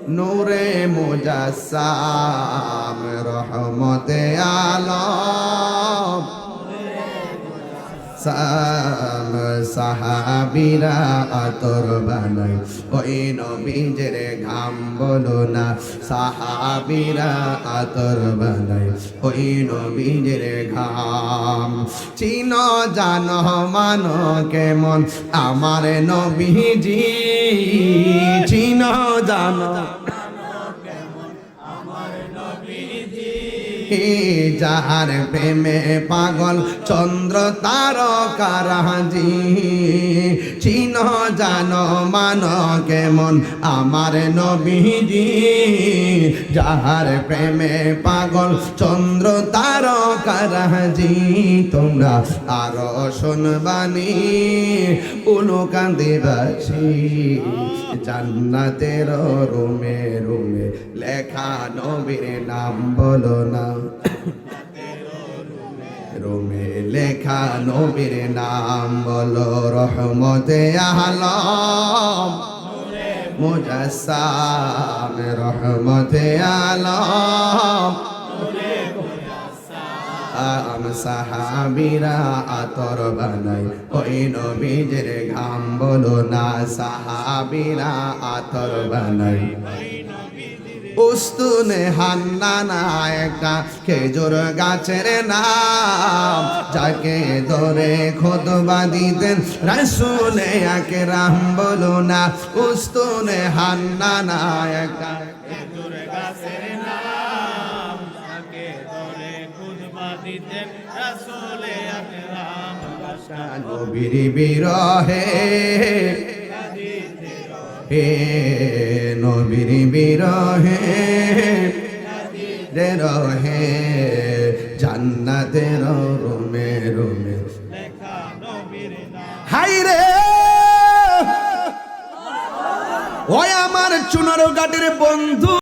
নূরে মুজাসসাম রহমতে আলম সাহাবীরা আতর বানাই ওই নবীজের ঘাম বলো না সাহাবীরা আতর বানাই ওই নবীজের ঘাম চিনো জানো মানো কেমন আমার নবীজি চিনো জানো যাহার প্রেমে পাগল চন্দ্র তারকারাজি চিহ্ন জানো মানো কেমন আমার নবীজি যাহার প্রেমে পাগল চন্দ্র তারকারাজি তোমরা আরো শুনবানি উলু কান্দিবাসী জান্নাতের রুমে রুমে লেখা নবীর নাম বলো না রুমে লেখা নবীর নাম বলো রহমতে আলম মুজাসসাম রহমতে আলম সাহাবীরা আতর বানাই ওই নবীজের ঘাম বলো না সাহাবীরা আতর বানাই উস্তুনে হান্নানা একটা খেজুর গাছের নাম যাকে ধরে খুতবা দিতেন রাসূলে আকরাম বলো না উস্তুনে হান্নানা একটা খেজুর গাছের নাম যাকে ধরে খুতবা দিতেন রাসূলে আকরাম নবীর বিরহে হে নবীর বিরহে রে রহে জান্নাতের রুমে রুমে লেখা নবীর নাম হায় রে ওই আমার চুনারো ঘাটের বন্ধু।